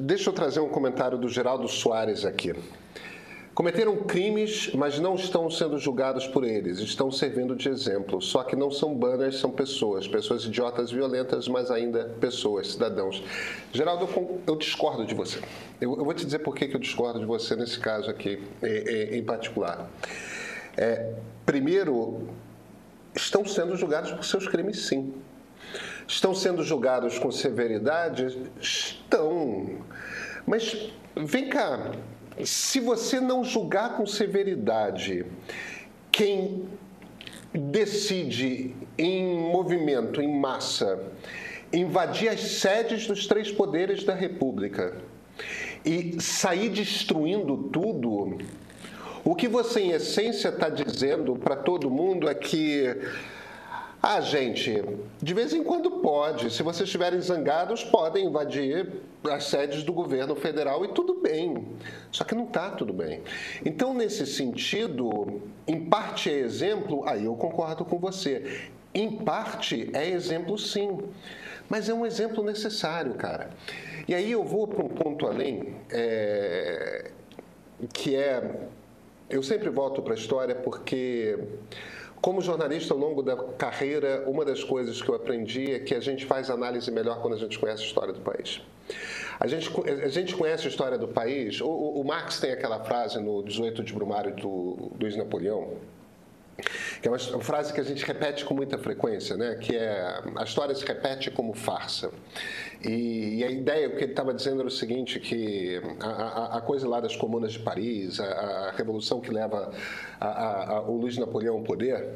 Deixa eu trazer um comentário do Geraldo Soares aqui. Cometeram crimes, mas não estão sendo julgados por eles, estão servindo de exemplo. Só que não são banners, são pessoas. Pessoas idiotas, violentas, mas ainda pessoas, cidadãos. Geraldo, eu discordo de você. Eu vou te dizer por que eu discordo de você nesse caso aqui, em particular. Primeiro, estão sendo julgados por seus crimes, sim. Estão sendo julgados com severidade? Estão. Mas, vem cá, se você não julgar com severidade quem decide em movimento, em massa, invadir as sedes dos três poderes da República e sair destruindo tudo, o que você, em essência, está dizendo para todo mundo é que gente, de vez em quando pode. Se vocês estiverem zangados, podem invadir as sedes do governo federal e tudo bem. Só que não está tudo bem. Então, nesse sentido, em parte é exemplo, aí eu concordo com você. Em parte é exemplo, sim. Mas é um exemplo necessário, cara. E aí eu vou para um ponto além, que é... Eu sempre volto para a história porque... Como jornalista, ao longo da carreira, uma das coisas que eu aprendi é que a gente faz análise melhor quando a gente conhece a história do país. A gente conhece a história do país. O Marx tem aquela frase no 18 de Brumário do Luiz Napoleão, que é uma frase que a gente repete com muita frequência, né? Que é: a história se repete como farsa. E a ideia, o que ele estava dizendo era o seguinte, que a coisa lá das comunas de Paris, a revolução que leva o Luiz Napoleão ao poder,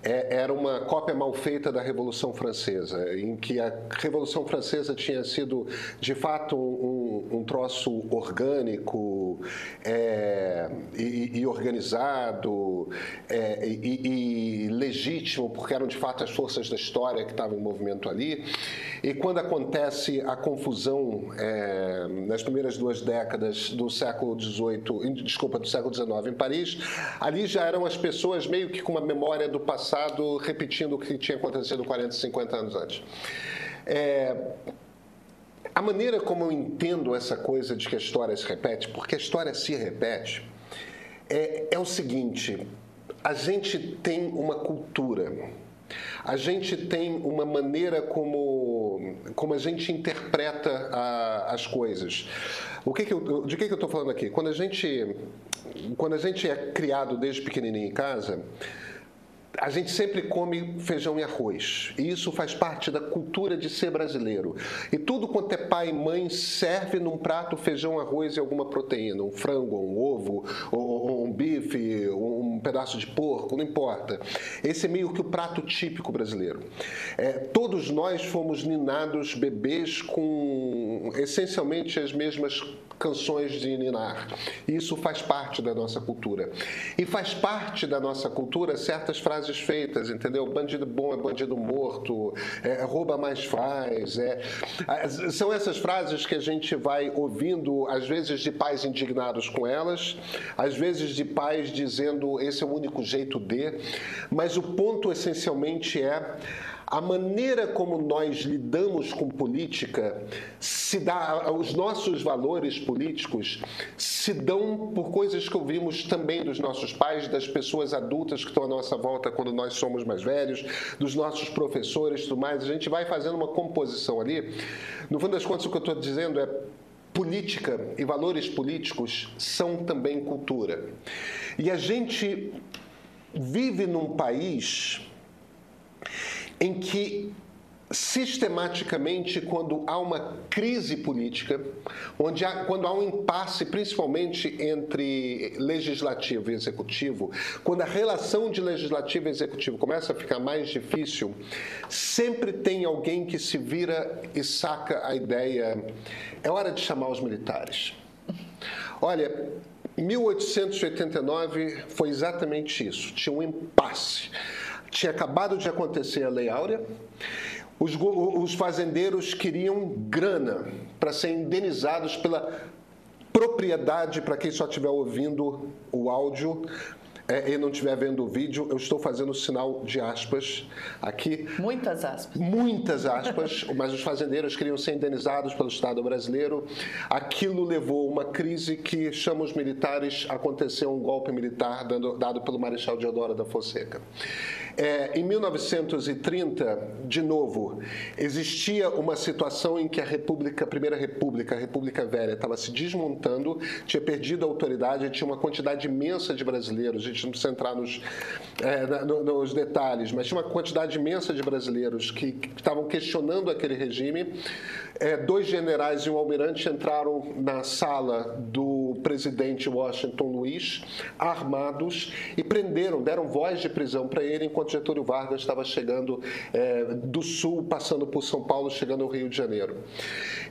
era uma cópia mal feita da Revolução Francesa, em que a Revolução Francesa tinha sido, de fato, um troço orgânico e organizado e legítimo, porque eram, de fato, as forças da história que estavam em movimento ali. E quando acontece a confusão nas primeiras 2 décadas do século do século XIX em Paris, ali já eram as pessoas meio que com uma memória do passado, repetindo o que tinha acontecido 40, 50 anos antes. A maneira como eu entendo essa coisa de que a história se repete, porque a história se repete, é o seguinte: a gente tem uma cultura, a gente tem uma maneira como a gente interpreta as coisas. De que eu estou falando aqui? Quando a gente é criado desde pequenininho em casa, a gente sempre come feijão e arroz. E isso faz parte da cultura de ser brasileiro. E tudo quanto é pai e mãe serve num prato feijão, arroz e alguma proteína. Um frango, um ovo, ou um bife, um pedaço de porco, não importa. Esse é meio que o prato típico brasileiro. Todos nós fomos ninados bebês com essencialmente as mesmas canções de ninar. Isso faz parte da nossa cultura. E faz parte da nossa cultura certas frases feitas, entendeu? Bandido bom é bandido morto, rouba mais faz. São essas frases que a gente vai ouvindo, às vezes de pais indignados com elas, às vezes de pais dizendo esse é o único jeito de, mas o ponto essencialmente é a maneira como nós lidamos com política se dá, os nossos valores políticos se dão por coisas que ouvimos também dos nossos pais, das pessoas adultas que estão à nossa volta quando nós somos mais velhos, dos nossos professores e tudo mais. A gente vai fazendo uma composição ali. No fim das contas, o que eu estou dizendo é: política e valores políticos são também cultura. E a gente vive num país em que, sistematicamente, quando há uma crise política, quando há um impasse, principalmente entre legislativo e executivo, quando a relação de legislativo e executivo começa a ficar mais difícil, sempre tem alguém que se vira e saca a ideia: é hora de chamar os militares. Olha, 1889 foi exatamente isso, tinha um impasse. Tinha acabado de acontecer a Lei Áurea, os fazendeiros queriam grana para serem indenizados pela propriedade, para quem só estiver ouvindo o áudio, e não estiver vendo o vídeo, eu estou fazendo o sinal de aspas aqui. Muitas aspas. Muitas aspas, mas os fazendeiros queriam ser indenizados pelo Estado brasileiro. Aquilo levou a uma crise que chama os militares, aconteceu um golpe militar dado pelo Marechal Deodoro da Fonseca. Em 1930, de novo, existia uma situação em que a Primeira República, a República Velha, estava se desmontando, tinha perdido a autoridade, tinha uma quantidade imensa de brasileiros, a gente não precisa entrar nos detalhes, mas tinha uma quantidade imensa de brasileiros que estavam questionando aquele regime. Dois generais e um almirante entraram na sala do presidente Washington Luiz, armados, e prenderam, deram voz de prisão para ele, enquanto Getúlio Vargas estava chegando do sul, passando por São Paulo, chegando ao Rio de Janeiro.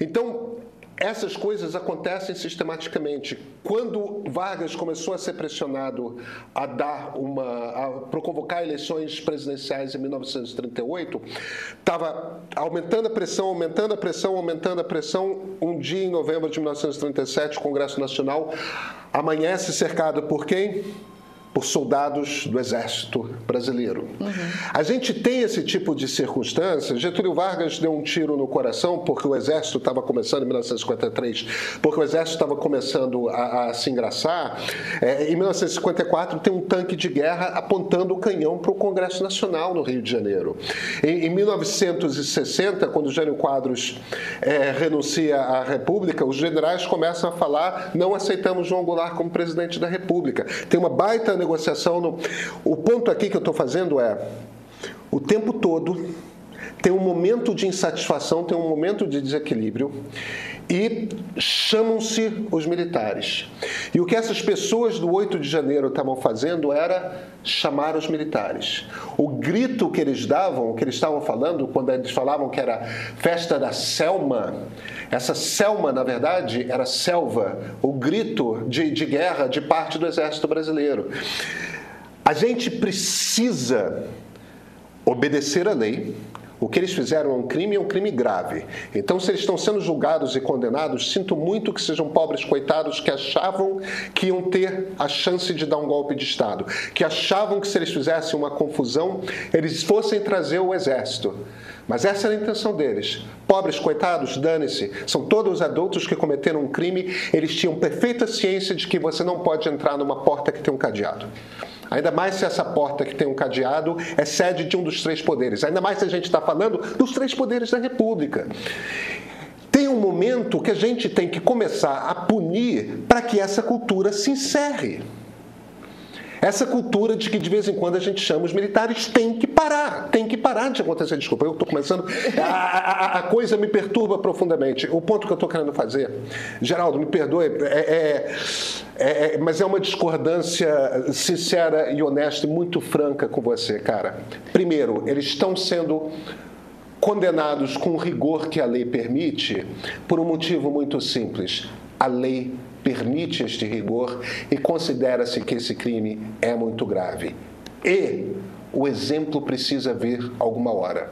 Então, essas coisas acontecem sistematicamente. Quando Vargas começou a ser pressionado para convocar eleições presidenciais em 1938, estava aumentando a pressão, aumentando a pressão, aumentando a pressão. Um dia, em novembro de 1937, o Congresso Nacional amanhece cercado por quem? Por soldados do Exército Brasileiro. A gente tem esse tipo de circunstância. Getúlio Vargas deu um tiro no coração porque o Exército estava começando, em 1953, porque o Exército estava começando a se engraçar. Em 1954, tem um tanque de guerra apontando o canhão para o Congresso Nacional no Rio de Janeiro. Em 1960, quando Jânio Quadros renuncia à República, os generais começam a falar: não aceitamos João Goulart como presidente da República. Tem uma baita negociação. O ponto aqui que eu estou fazendo o tempo todo tem um momento de insatisfação, tem um momento de desequilíbrio e chamam-se os militares. E o que essas pessoas do 8 de janeiro estavam fazendo era chamar os militares. O grito que eles davam, que eles estavam falando, quando eles falavam que era festa da Selma, essa Selma, na verdade, era selva, o grito de guerra de parte do Exército Brasileiro. A gente precisa obedecer à lei. O que eles fizeram é um crime grave. Então, se eles estão sendo julgados e condenados, sinto muito que sejam pobres coitados que achavam que iam ter a chance de dar um golpe de Estado, que achavam que se eles fizessem uma confusão, eles fossem trazer o exército. Mas essa era a intenção deles. Pobres coitados, dane-se. São todos adultos que cometeram um crime, eles tinham perfeita ciência de que você não pode entrar numa porta que tem um cadeado. Ainda mais se essa porta que tem um cadeado é sede de um dos três poderes. Ainda mais se a gente está falando dos três poderes da República. Tem um momento que a gente tem que começar a punir para que essa cultura se encerre. Essa cultura de que de vez em quando a gente chama os militares tem que parar de acontecer. Desculpa, eu estou começando, a coisa me perturba profundamente. O ponto que eu estou querendo fazer, Geraldo, me perdoe, mas é uma discordância sincera e honesta e muito franca com você, cara. Primeiro, eles estão sendo condenados com o rigor que a lei permite por um motivo muito simples. A lei permite este rigor e considera-se que esse crime é muito grave. E o exemplo precisa vir alguma hora.